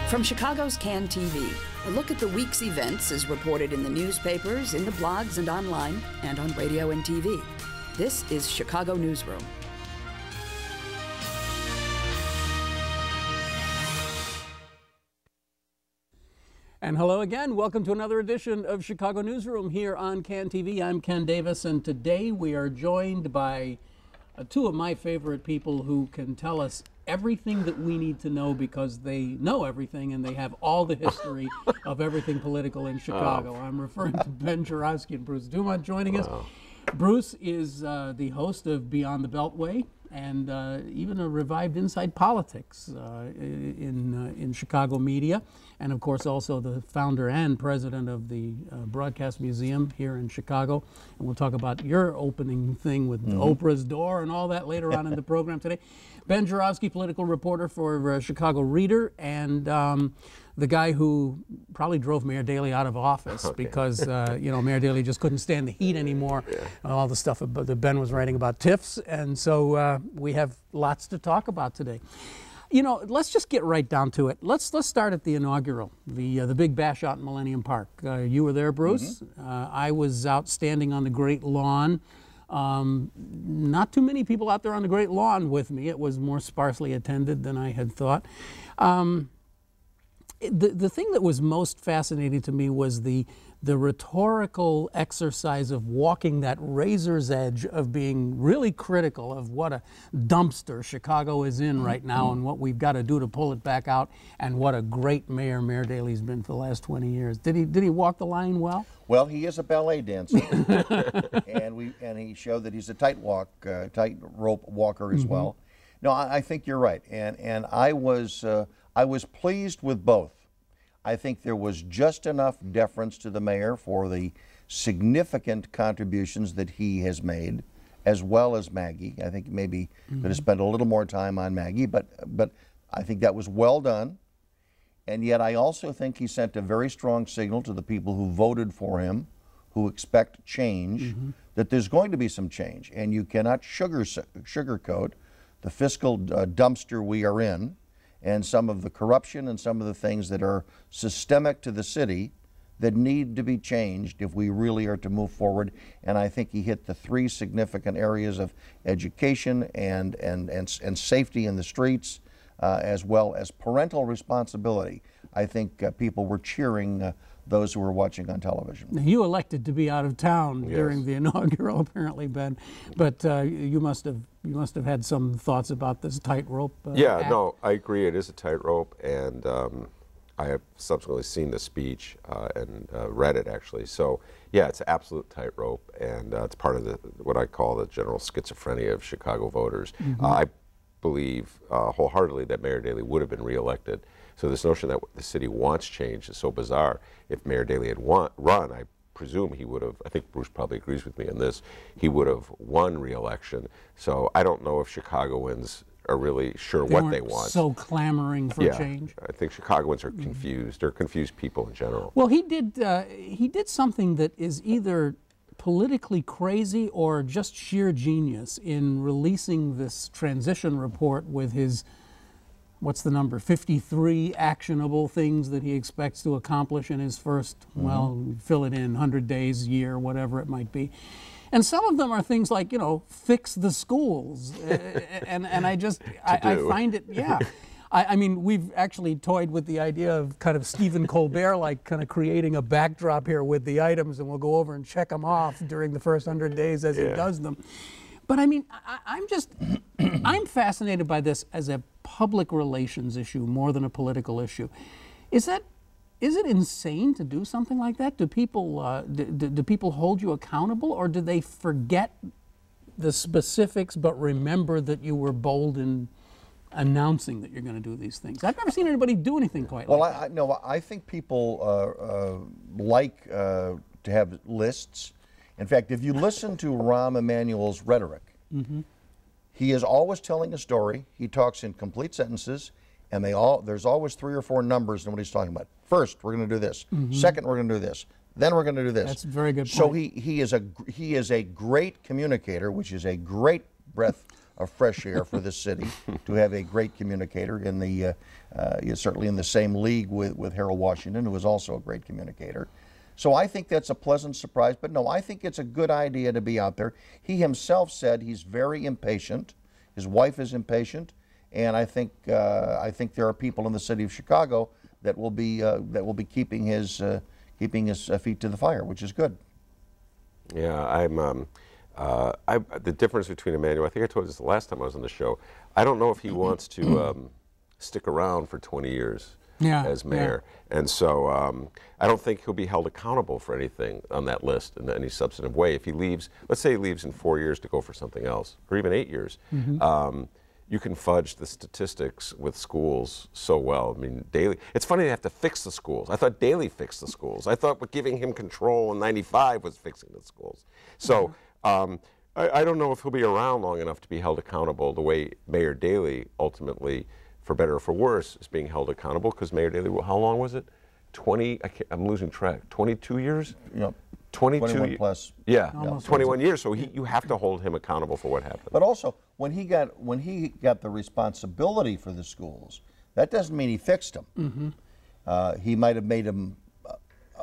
From Chicago's Can TV, a look at the week's events is reported in the newspapers, in the blogs and online, and on radio and TV. This is Chicago Newsroom. And hello again. Welcome to another edition of Chicago Newsroom here on Can TV. I'm Ken Davis, and today we are joined by two of my favorite people who can tell us everything that we need to know because they know everything and they have all the history of everything political in Chicago. I'm referring to Ben Joravsky and Bruce DuMont joining us. Bruce is the host of Beyond the Beltway and even a revived Inside Politics in Chicago media, and of course also the founder and president of the Broadcast Museum here in Chicago. And we'll talk about your opening thing with Oprahs Door and all that later on in the program today. Ben Joravsky, political reporter for Chicago Reader, and the guy who probably drove Mayor Daley out of office because you know, Mayor Daley just couldn't stand the heat anymore. All the stuff that Ben was writing about TIFs, and so we have lots to talk about today. You know, let's just get right down to it. Let's start at the inaugural, the big bash out in Millennium Park. You were there, Bruce. I was out standing on the Great Lawn. Not too many people out there on the Great Lawn with me. It was more sparsely attended than I had thought. The thing that was most fascinating to me was the rhetorical exercise of walking that razor's edge of being really critical of what a dumpster Chicago is in right now and what we've got to do to pull it back out, and what a great mayor Mayor Daley's been for the last 20 years. Did he walk the line well? Well, he is a ballet dancer, and he showed that he's a tightrope walker as well. No, I think you're right, and I was pleased with both. I think there was just enough deference to the mayor for the significant contributions that he has made, as well as Maggie. I think maybe could have spent a little more time on Maggie, but I think that was well done. And yet I also think he sent a very strong signal to the people who voted for him, who expect change, that there's going to be some change. And you cannot sugarcoat the fiscal dumpster we are in, and some of the corruption and some of the things that are systemic to the city that need to be changed if we really are to move forward. And I think he hit the three significant areas of education and safety in the streets, as well as parental responsibility. I think people were cheering those who were watching on television. You elected to be out of town during the inaugural, apparently, Ben, but you must have had some thoughts about this tightrope. Yeah, no, I agree. It is a tightrope, and I have subsequently seen the speech and read it actually. So yeah, it's an absolute tightrope, and it's part of what I call the general schizophrenia of Chicago voters. I believe wholeheartedly that Mayor Daley would have been reelected. So this notion that the city wants change is so bizarre. If Mayor Daley had run, I presume he would have, I think Bruce probably agrees with me on this, he would have won re-election. So I don't know if Chicagoans are really sure what they want. So clamoring for change. I think Chicagoans are confused. They're confused people in general. Well, he did something that is either politically crazy or just sheer genius in releasing this transition report with his, what's the number, 53 actionable things that he expects to accomplish in his first, well, fill it in, 100 days, year, whatever it might be. And some of them are things like, you know, fix the schools. and I find it, I mean, we've actually toyed with the idea of kind of Stephen Colbert, like kind of creating a backdrop here with the items, and we'll go over and check them off during the first 100 days as he does them. But I mean, I'm fascinated by this as a public relations issue more than a political issue. Is it insane to do something like that? Do people do people hold you accountable, or do they forget the specifics but remember that you were bold in announcing that you're going to do these things? I've never seen anybody do anything quite like that. No, I think people like to have lists. In fact, if you listen to Rahm Emanuel's rhetoric, he is always telling a story. He talks in complete sentences, and there's always 3 or 4 numbers in what he's talking about. First, we're going to do this. Second, we're going to do this. Then we're going to do this. That's a very good point. So he is a great communicator, which is a great breath of fresh air for the city to have a great communicator in the certainly in the same league with Harold Washington, who was also a great communicator. So I think that's a pleasant surprise. But no, I think it's a good idea to be out there. He himself said he's very impatient. His wife is impatient, and I think there are people in the city of Chicago that will be keeping his feet to the fire, which is good. Yeah, the difference between Emanuel, I think I told you this the last time I was on the show. I don't know if he wants to stick around for 20 years as mayor. Yeah. And so I don't think he'll be held accountable for anything on that list in any substantive way. If he leaves, let's say he leaves in 4 years to go for something else, or even 8 years, you can fudge the statistics with schools so well. I mean, Daley, it's funny they have to fix the schools. I thought Daley fixed the schools. I thought giving him control in '95 was fixing the schools. So I don't know if he'll be around long enough to be held accountable the way Mayor Daley ultimately, for better or for worse, is being held accountable, because Mayor Daley, how long was it? 20, I'm losing track, 22 years? Yep. 21 plus. Yeah, 21 years. So you have to hold him accountable for what happened. But also, when he got the responsibility for the schools, that doesn't mean he fixed them. He might have made them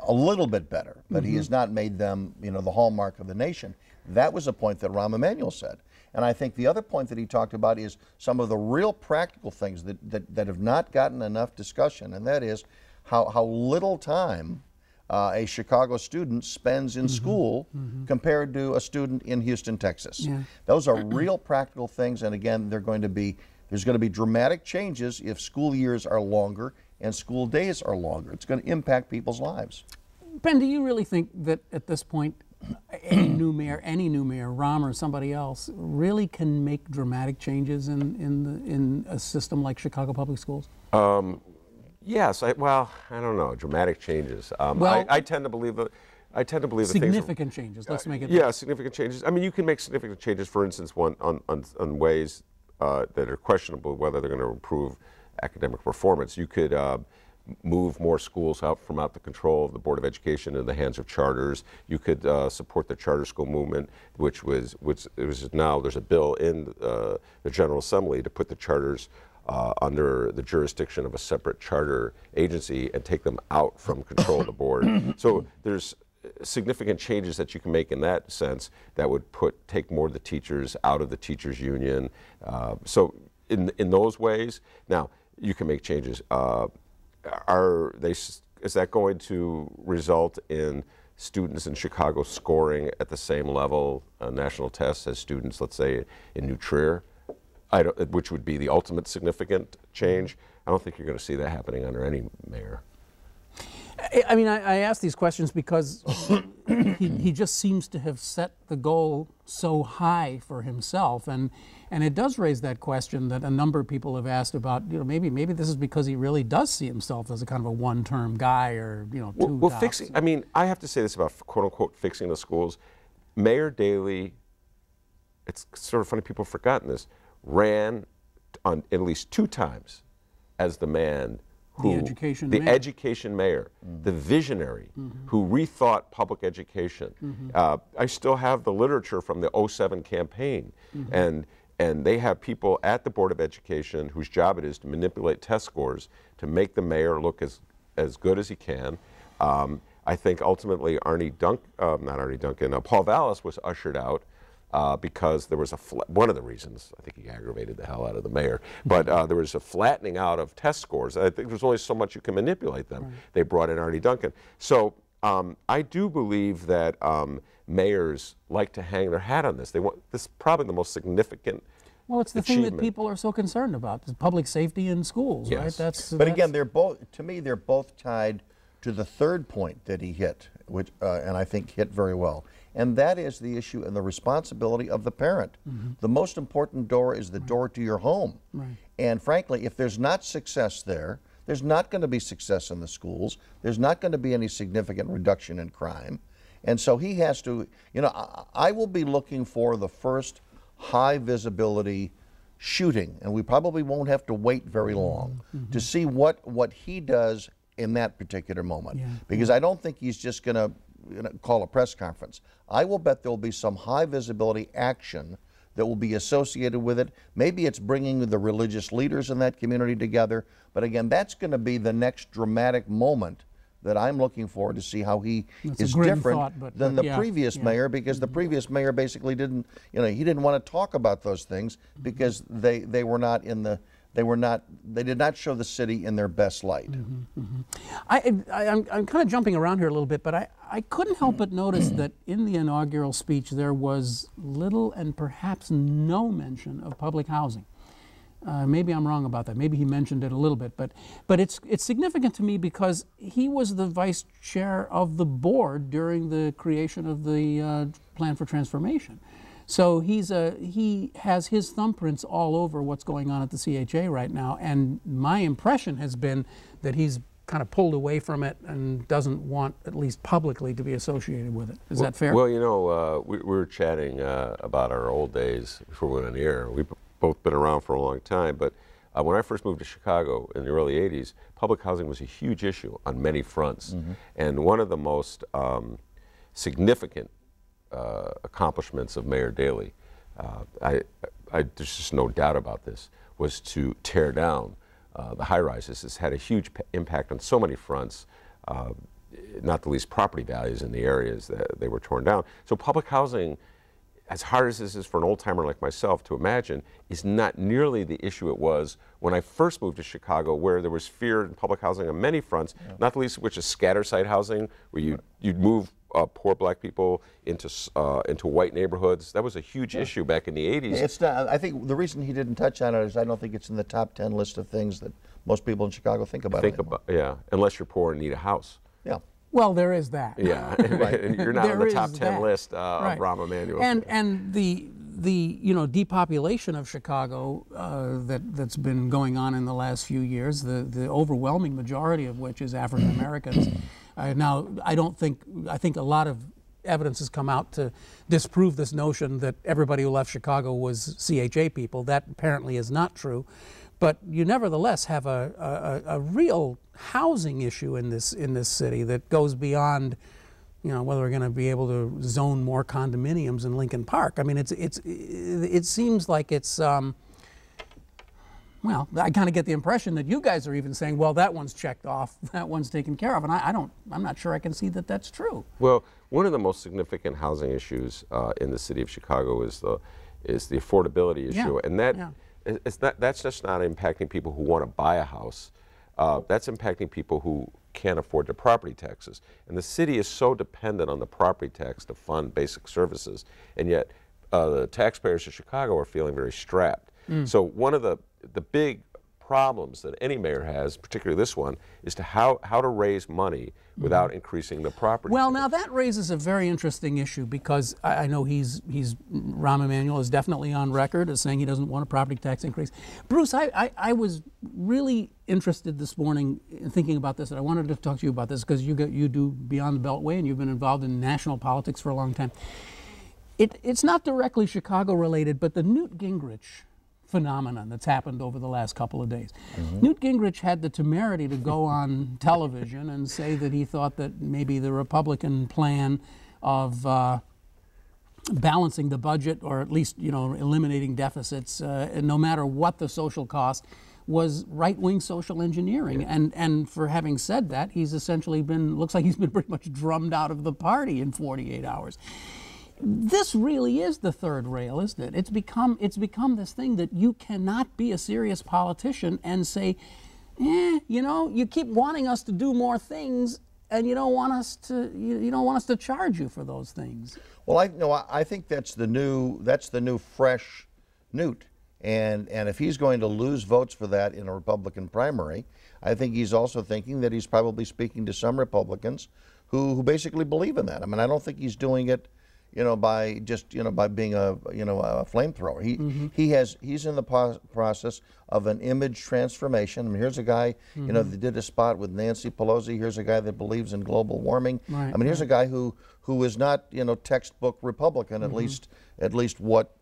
a little bit better, but he has not made them, the hallmark of the nation. That was a point that Rahm Emanuel said. And I think the other point that he talked about is some of the real practical things that have not gotten enough discussion, and that is how little time a Chicago student spends in school compared to a student in Houston, Texas. Yeah. Those are real practical things, and again, there's going to be dramatic changes if school years are longer and school days are longer. It's going to impact people's lives. Ben, do you really think that at this point any new mayor, Rahm or somebody else, really can make dramatic changes in a system like Chicago Public Schools? Yes. I don't know. Dramatic changes. I tend to believe that. Significant changes. Let's make it. Yeah, significant changes. I mean, you can make significant changes. For instance, on ways that are questionable whether they're going to improve academic performance. You could move more schools out the control of the Board of Education in the hands of charters. You could support the charter school movement, which now there's a bill in the General Assembly to put the charters under the jurisdiction of a separate charter agency and take them out from control of the board. So there's significant changes that you can make in that sense that would take more of the teachers out of the teachers union. So in those ways, now you can make changes. Is that going to result in students in Chicago scoring at the same level on national tests as students, let's say, in New Trier? Which would be the ultimate significant change. I don't think you're going to see that happening under any mayor. I mean, I ask these questions because he just seems to have set the goal so high for himself, and it does raise that question that a number of people have asked about. Maybe this is because he really does see himself as a kind of a one-term guy, or two. Well, fixing. I mean, I have to say this about quote unquote fixing the schools. Mayor Daley. It's sort of funny, people have forgotten this. Ran on at least 2 times as the man who the education mayor, the visionary who rethought public education. I still have the literature from the '07 campaign, and they have people at the Board of Education whose job it is to manipulate test scores to make the mayor look as good as he can. I think ultimately Paul Vallis was ushered out because there was one of the reasons, I think he aggravated the hell out of the mayor, but there was a flattening out of test scores. I think there's only so much you can manipulate them. Right. They brought in Arnie Duncan. So I do believe that mayors like to hang their hat on this. This is probably the most significant Well, it's the thing that people are so concerned about, the public safety in schools, yes. right? But again, they're both tied to the third point that he hit, which and I think hit very well. And that is the issue and the responsibility of the parent. The most important door is the door to your home. Right. And frankly, if there's not success there, there's not going to be success in the schools. There's not going to be any significant reduction in crime. And so he has to, I will be looking for the first high visibility shooting, and we probably won't have to wait very long to see what he does in that particular moment. Yeah. Because I don't think he's just going to call a press conference. I will bet there'll be some high visibility action that will be associated with it. Maybe it's bringing the religious leaders in that community together. But again, that's going to be the next dramatic moment that I'm looking forward to see how he is different than the previous mayor, because the previous mayor basically didn't, he didn't want to talk about those things because they were not in the, they did not show the city in their best light. I'm kind of jumping around here a little bit, but I couldn't help but notice that in the inaugural speech there was little and perhaps no mention of public housing. Maybe I'm wrong about that. Maybe he mentioned it a little bit, but it's significant to me because he was the vice chair of the board during the creation of the plan for transformation. So he has his thumbprints all over what's going on at the CHA right now, and my impression has been that he's kind of pulled away from it and doesn't want, at least publicly, to be associated with it. Is that fair? Well, we were chatting about our old days before we went on the air. We've both been around for a long time, but when I first moved to Chicago in the early 80s, public housing was a huge issue on many fronts. And one of the most significant accomplishments of Mayor Daley, there's just no doubt about this, was to tear down the high-rises. This had a huge impact on so many fronts, not the least property values in the areas that they were torn down. So public housing, as hard as this is for an old-timer like myself to imagine, is not nearly the issue it was when I first moved to Chicago, where there was fear in public housing on many fronts, not the least of which is scatter site housing, where you'd move poor black people into white neighborhoods. That was a huge issue back in the 80s. It's not, I think the reason he didn't touch on it is I don't think it's in the top 10 list of things that most people in Chicago think about. Unless you're poor and need a house. Yeah. Well, there is that. Yeah, and you're not on the top 10 list of Rahm Emanuel. And the depopulation of Chicago that's been going on in the last few years, the overwhelming majority of which is African Americans. Now, I think a lot of evidence has come out to disprove this notion that everybody who left Chicago was CHA people. That apparently is not true. But you nevertheless have a real housing issue in this city that goes beyond, whether we're going to be able to zone more condominiums in Lincoln Park. I mean, it seems like it's well, I kind of get the impression that you guys are even saying, well, that one's checked off, that one's taken care of, and I'm not sure I can see that that's true. Well, one of the most significant housing issues in the city of Chicago is the affordability issue, and that's just not impacting people who want to buy a house. That's impacting people who can't afford the property taxes. And the city is so dependent on the property tax to fund basic services, and yet the taxpayers of Chicago are feeling very strapped. So one of the big problems that any mayor has, particularly this one, is to how to raise money without increasing the property tax. Now that raises a very interesting issue, because I know Rahm Emanuel is definitely on record as saying he doesn't want a property tax increase. Bruce, I was really interested this morning in thinking about this, and I wanted to talk to you about this because you do Beyond the Beltway and you've been involved in national politics for a long time. It's not directly Chicago related, but the Newt Gingrich phenomenon that's happened over the last couple of days. Newt Gingrich had the temerity to go on television and say that he thought that maybe the Republican plan of balancing the budget, or at least eliminating deficits, no matter what the social cost, was right-wing social engineering. And for having said that, he's essentially looks like he's been pretty much drummed out of the party in 48 hours. This really is the third rail, isn't it? It's become this thing that you cannot be a serious politician and say, you keep wanting us to do more things, and you don't want us to charge you for those things. Well, I think that's the new fresh Newt, and if he's going to lose votes for that in a Republican primary, I think he's also thinking that he's probably speaking to some Republicans who basically believe in that. I mean, I don't think he's doing it by being a flamethrower. He's in the process of an image transformation. I mean, here's a guy, that did a spot with Nancy Pelosi. Here's a guy that believes in global warming. I mean, here's a guy who is not, textbook Republican, at least what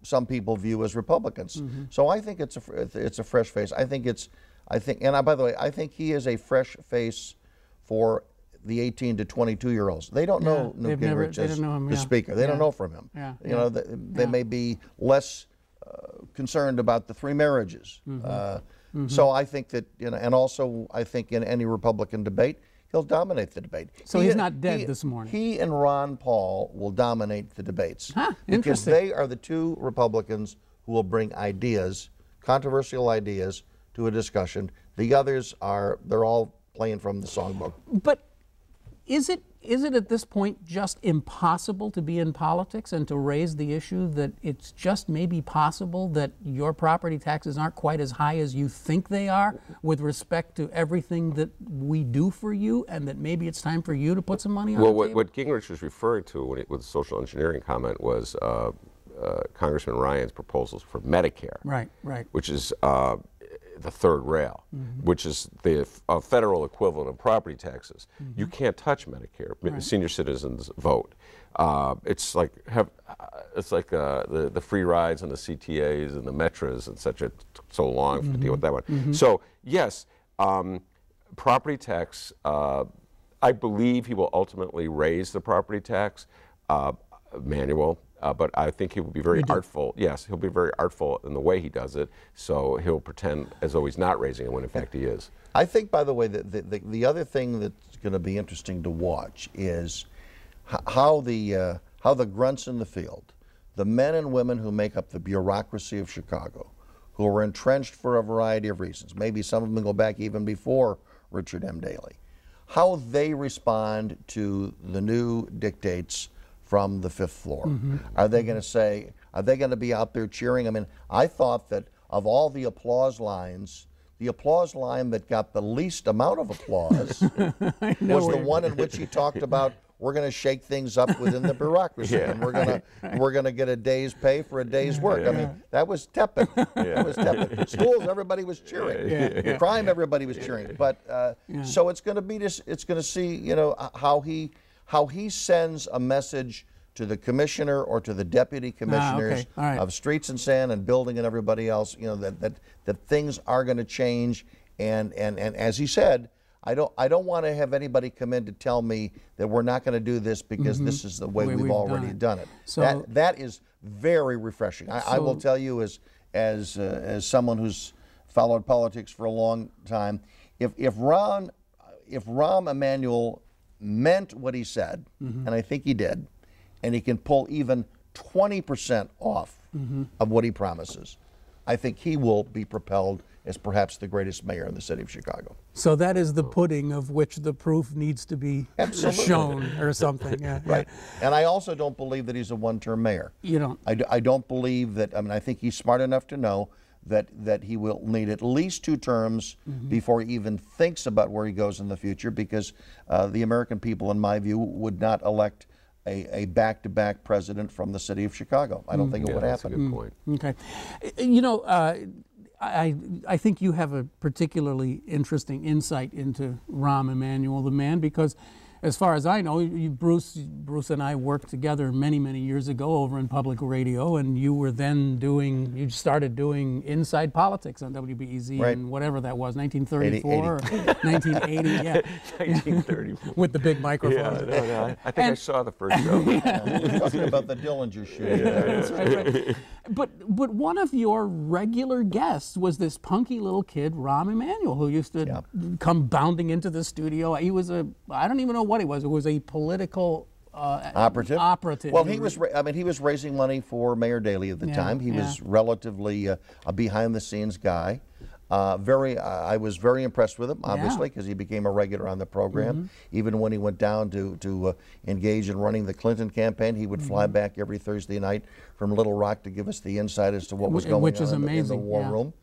some people view as Republicans. So I think it's a fresh face. And by the way, I think he is a fresh face for the 18 to 22-year-olds. They don't know Newt Gingrich as the speaker. They don't know from him. You know, they may be less concerned about the 3 marriages. So I think that, you know, and also I think in any Republican debate, he'll dominate the debate. So he's not dead this morning. He and Ron Paul will dominate the debates because they are the 2 Republicans who will bring ideas, controversial ideas, to a discussion. The others they're all playing from the songbook. But is it at this point just impossible to be in politics and to raise the issue that it's just maybe possible that your property taxes aren't quite as high as you think they are with respect to everything that we do for you, and that maybe it's time for you to put some money on the table? Well, what Gingrich was referring to with the social engineering comment was Congressman Ryan's proposals for Medicare, right, which is the third rail, which is the federal equivalent of property taxes. You can't touch Medicare. Senior citizens vote. It's like the free rides and the CTAs and the Metras and such. It's so long to deal with that one. So yes, property tax. I believe he will ultimately raise the property tax, Emanuel. But I think he will be very artful. Yes, he'll be very artful in the way he does it. So he'll pretend as though he's not raising it when in fact he is. I think, by the way, that the other thing that's going to be interesting to watch is how the grunts in the field, the men and women who make up the bureaucracy of Chicago, who are entrenched for a variety of reasons, maybe some of them go back even before Richard M. Daley, how they respond to the new dictates from the 5th floor. Are they going to say, are they going to be out there cheering? I mean, I thought that of all the applause lines, the applause line that got the least amount of applause was the one in which he talked about, we're going to shake things up within the bureaucracy, and we're going to get a day's pay for a day's work. I mean, that was tepid. That was tepid. Schools, everybody was cheering. Crime, everybody was cheering. But so it's going to be this. It's going to see, you know, how he sends a message to the commissioner or to the deputy commissioners of streets and sand and building and everybody else, you know, that things are going to change. And as he said, I don't want to have anybody come in to tell me that we're not going to do this because this is the way we've already done it. So that is very refreshing. I will tell you, as someone who's followed politics for a long time, if Rahm Emanuel meant what he said, and I think he did, and he can pull even 20% off of what he promises, I think he will be propelled as perhaps the greatest mayor in the city of Chicago. So that is the pudding of which the proof needs to be shown or something. Right. And I also don't believe that he's a one-term mayor. You don't? I don't believe that. I mean, I think he's smart enough to know that he will need at least 2 terms before he even thinks about where he goes in the future, because the American people, in my view, would not elect a back-to-back president from the city of Chicago. I don't think it would happen. That's a good point. Okay. You know, I think you have a particularly interesting insight into Rahm Emanuel, the man, because as far as I know, Bruce and I worked together many, many years ago over in public radio, and you were then you started doing Inside Politics on WBEZ in whatever that was, 1934 or 1980, 1934. With the big microphones. Yeah, I think I saw the first show. Talking about the Dillinger shoot. That's right. But one of your regular guests was this punky little kid, Rahm Emanuel, who used to come bounding into the studio. He was I don't even know what he was. It was a political operative. Well, he was raising money for Mayor Daley at the time. He was relatively a behind-the-scenes guy. I was very impressed with him, obviously, because he became a regular on the program. Even when he went down to engage in running the Clinton campaign, he would fly back every Thursday night from Little Rock to give us the insight as to what was going on in the war room.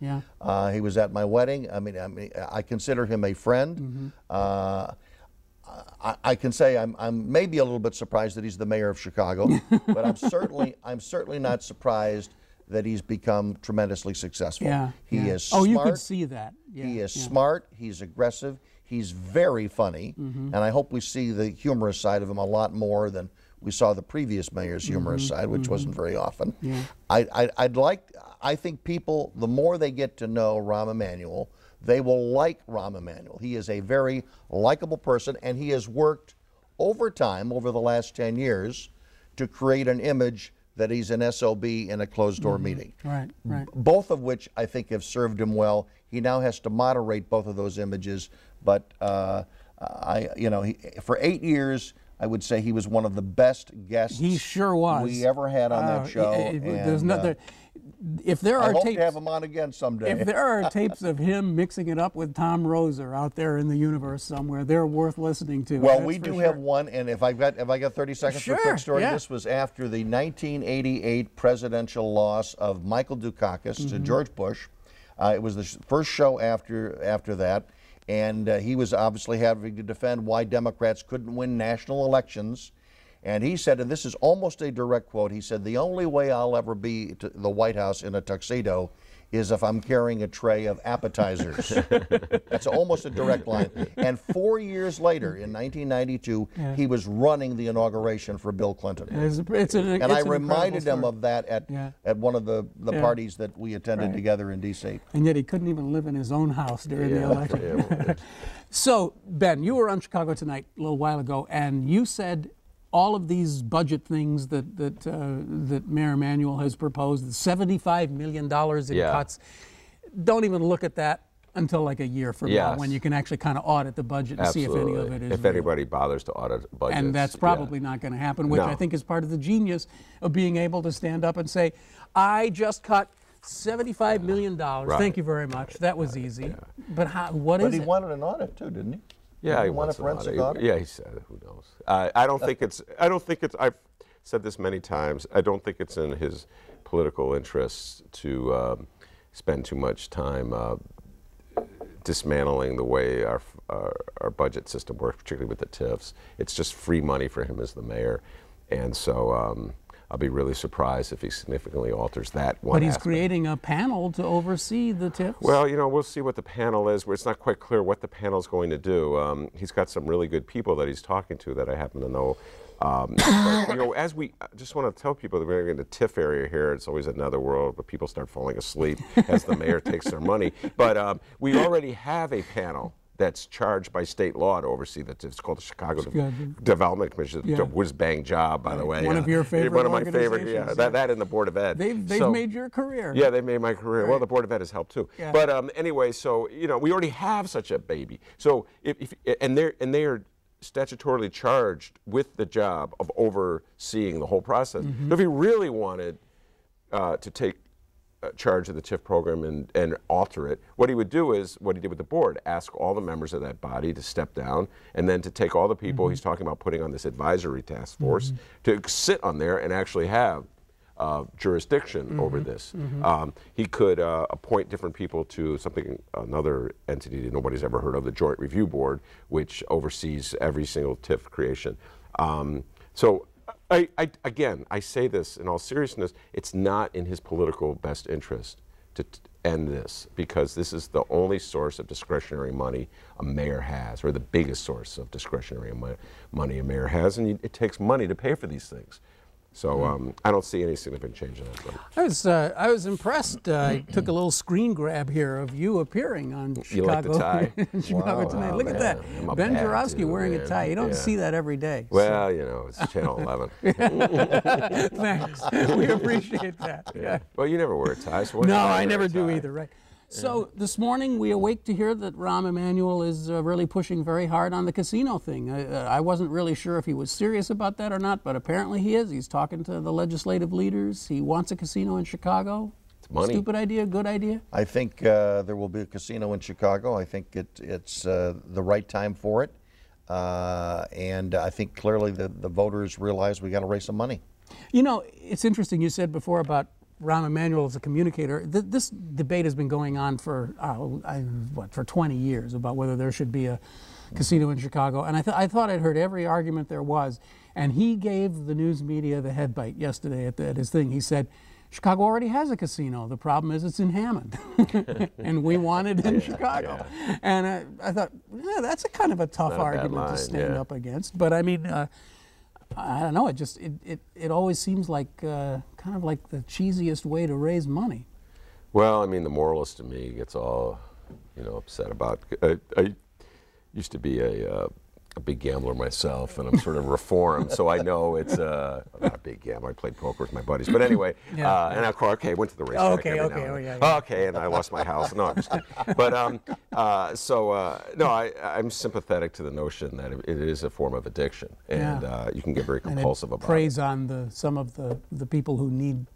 He was at my wedding. I consider him a friend. I can say I'm maybe a little bit surprised that he's the mayor of Chicago, but I'm certainly not surprised that he's become tremendously successful. He is smart. Oh, you could see that. He is smart. He's aggressive. He's very funny, and I hope we see the humorous side of him a lot more than we saw the previous mayor's humorous side, which wasn't very often. I think people, the more they get to know Rahm Emanuel, they will like Rahm Emanuel. He is a very likable person, and he has worked overtime over the last 10 years to create an image that he's an SOB in a closed-door meeting. Right, right. Both of which I think have served him well. He now has to moderate both of those images, but for 8 years, I would say he was one of the best guests. He sure was. We ever had on that show. There's nothing. If there are I hope tapes, to have him on again someday. If there are tapes of him mixing it up with Tom Roser out there in the universe somewhere, they're worth listening to. Well, we do have one, and if I got 30 seconds for a quick story, yeah. This was after the 1988 presidential loss of Michael Dukakis to George Bush. It was the first show after that, and he was obviously having to defend why Democrats couldn't win national elections. And he said, and this is almost a direct quote, he said, "The only way I'll ever be to the White House in a tuxedo is if I'm carrying a tray of appetizers." That's almost a direct line. And 4 years later, in 1992, he was running the inauguration for Bill Clinton. And I reminded him of that at one of the parties that we attended together in D.C. And yet he couldn't even live in his own house during the election. So, Ben, you were on Chicago Tonight a little while ago, and you said all of these budget things that Mayor Emanuel has proposed, $75 million in cuts, don't even look at that until like a year from now, when you can actually kind of audit the budget and see if any of it is if anybody bothers to audit budgets. And that's probably not going to happen, which I think is part of the genius of being able to stand up and say, I just cut $75 million. Thank you very much. That was easy. But what is it? But he wanted an audit too, didn't he? Yeah, he wanted a forensic audit. Yeah, he said it. Who knows? I don't think it's. I've said this many times. I don't think it's in his political interests to spend too much time dismantling the way our budget system works, particularly with the TIFs. It's just free money for him as the mayor, and so I'll be really surprised if he significantly alters that one. But he's aspect. creating a panel to oversee the TIFs. Well, we'll see what the panel is. It's not quite clear what the panel is going to do. He's got some really good people that he's talking to that I happen to know. But, I just want to tell people that we're in the TIF area here. It's always another world, but people start falling asleep as the mayor takes their money. But we already have a panel that's charged by state law to oversee that. It's called the Chicago Development Commission. It's a whiz-bang job, by the way. One of your favorite One of my favorite, that and the Board of Ed. They've made your career. Yeah, they made my career. Right. Well, the Board of Ed has helped too. Yeah. But anyway, so, we already have such a baby. So, and they are statutorily charged with the job of overseeing the whole process. So if he really wanted to take charge of the TIF program and alter it, what he would do is what he did with the board, ask all the members of that body to step down, and then to take all the people he's talking about putting on this advisory task force to sit on there and actually have jurisdiction over this. He could appoint different people to another entity that nobody's ever heard of, the Joint Review Board, which oversees every single TIF creation. So I say this in all seriousness, it's not in his political best interest to end this, because this is the only source of discretionary money a mayor has, or the biggest source of discretionary money a mayor has, and it takes money to pay for these things. So I don't see any significant change in that. I was impressed. I took a little screen grab here of you appearing on Chicago. You like the tie? Chicago Tonight. Look at that. Ben Joravsky wearing a tie. You don't see that every day. Well, it's Channel 11. Thanks. We appreciate that. Yeah. Well, you never wear a tie. So no, I never do either. Right. So this morning we awake to hear that Rahm Emanuel is really pushing very hard on the casino thing. I wasn't really sure if he was serious about that or not, but apparently he is. He's talking to the legislative leaders. He wants a casino in Chicago. It's money. Stupid idea, good idea? I think there will be a casino in Chicago. I think it's the right time for it. And I think clearly the voters realize we got to raise some money. It's interesting you said before about Rahm Emanuel as a communicator. This debate has been going on for 20 years about whether there should be a casino in Chicago, and I thought I'd heard every argument there was, and he gave the news media the head bite yesterday at his thing. He said, Chicago already has a casino. The problem is it's in Hammond, and we want it in Chicago. Yeah. And I thought, that's a kind of a tough argument to stand up against. But I mean, I don't know. It always seems like kind of like the cheesiest way to raise money. Well, I mean, the moralist in me gets all upset about. I used to be a big gambler myself, and I'm sort of reformed, so I know it's not a big gambler. I played poker with my buddies, but anyway, and I went to the racetrack. Okay, and I lost my house. No, I'm just kidding. But no, I'm sympathetic to the notion that it is a form of addiction, and you can get very compulsive about it. Preys on some of the people who need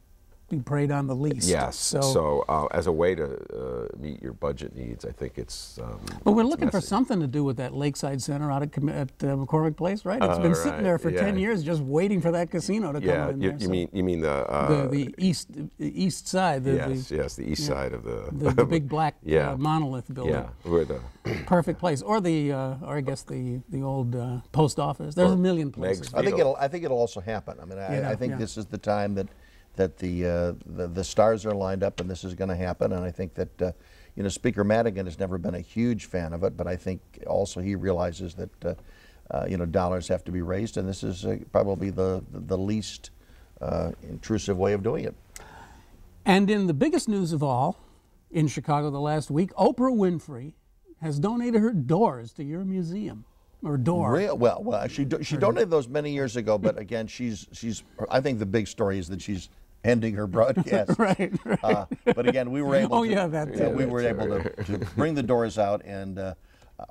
be preyed on the least. Yes. So as a way to meet your budget needs, I think it's. But we're looking for something to do with that Lakeside Center out at McCormick Place, right? It's been sitting there for 10 years, just waiting for that casino to come in there. You mean the east side? The east side of the big black monolith building. Yeah, where the perfect place, or I guess the old post office. There's a million places. I think it'll also happen. I mean, I think this is the time that the stars are lined up, and this is going to happen. And I think that Speaker Madigan has never been a huge fan of it, but I think also he realizes that dollars have to be raised, and this is probably the least intrusive way of doing it. And in the biggest news of all, in Chicago the last week, Oprah Winfrey has donated her doors to your museum. Or door. Well, she donated those many years ago, but again, she's. I think the big story is that she's ending her broadcast. right. But again, we were able. We were able to bring the doors out, and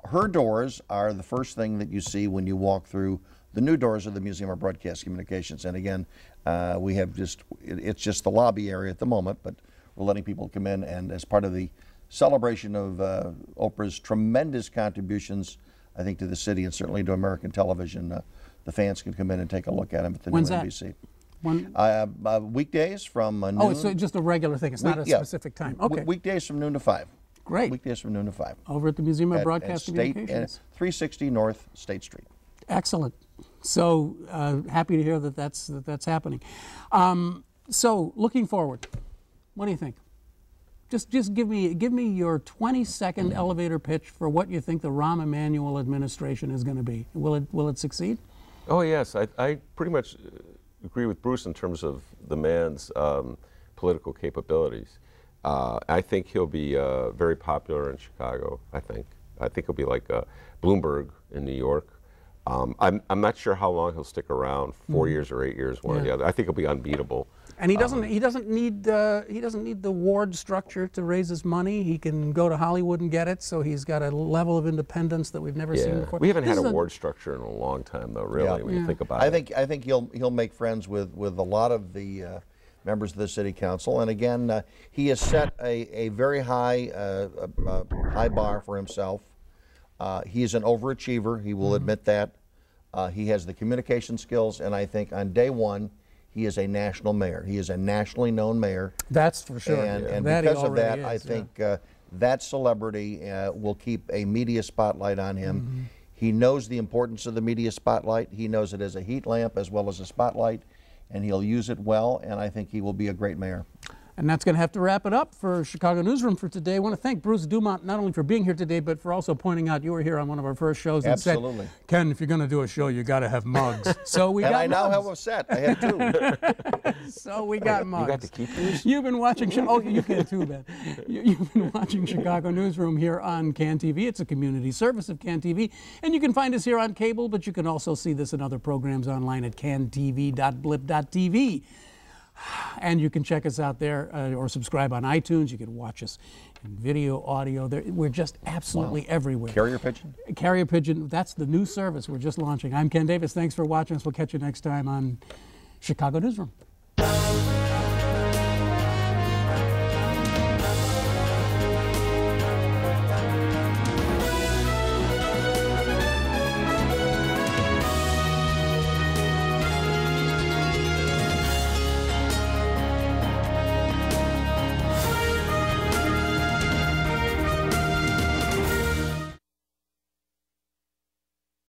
her doors are the first thing that you see when you walk through the new doors of the Museum of Broadcast Communications. And again, we have it's just the lobby area at the moment, but we're letting people come in, and as part of the celebration of Oprah's tremendous contributions, I think, to the city and certainly to American television, the fans can come in and take a look at them at the new NBC. Weekdays from noon. Oh, it's just a regular thing. It's not a specific time. Okay. Weekdays from noon to 5. Great. Weekdays from noon to 5. Over at the Museum of Broadcast Communications. 360 North State Street. Excellent. So happy to hear that that's happening. So looking forward, what do you think? Just give me your 20-second elevator pitch for what you think the Rahm Emanuel administration is going to be. Will it succeed? Oh yes, I pretty much agree with Bruce in terms of the man's political capabilities. I think he'll be very popular in Chicago. I think he'll be like Bloomberg in New York. I'm not sure how long he'll stick around, 4 years or 8 years, one or the other. I think he'll be unbeatable. And he doesn't need the ward structure to raise his money. He can go to Hollywood and get it. So he's got a level of independence that we've never seen before. We haven't had a ward structure in a long time, though. Really, when you think about it. I think he'll make friends with a lot of the members of the city council. And again, he has set a very high bar for himself. He is an overachiever. He will admit that. He has the communication skills, and I think on day one, he is a national mayor. He is a nationally known mayor. That's for sure. And because of that, I think that celebrity will keep a media spotlight on him. He knows the importance of the media spotlight. He knows it as a heat lamp as well as a spotlight, and he'll use it well, and I think he will be a great mayor. And that's going to have to wrap it up for Chicago Newsroom for today. I want to thank Bruce DuMont not only for being here today, but for also pointing out you were here on one of our first shows and said, Ken, if you're going to do a show, you got to have mugs. So we got mugs. And I now have a set. I have two. So we got mugs. You got to keep these? You've been watching, you can too, Ben. You've been watching Chicago Newsroom here on CAN TV. It's a community service of CAN TV. And you can find us here on cable, but you can also see this and other programs online at cantv.blip.tv. And you can check us out there or subscribe on iTunes. You can watch us in video, audio. We're just absolutely everywhere. Carrier Pigeon? Carrier Pigeon. That's the new service we're just launching. I'm Ken Davis. Thanks for watching us. We'll catch you next time on Chicago Newsroom.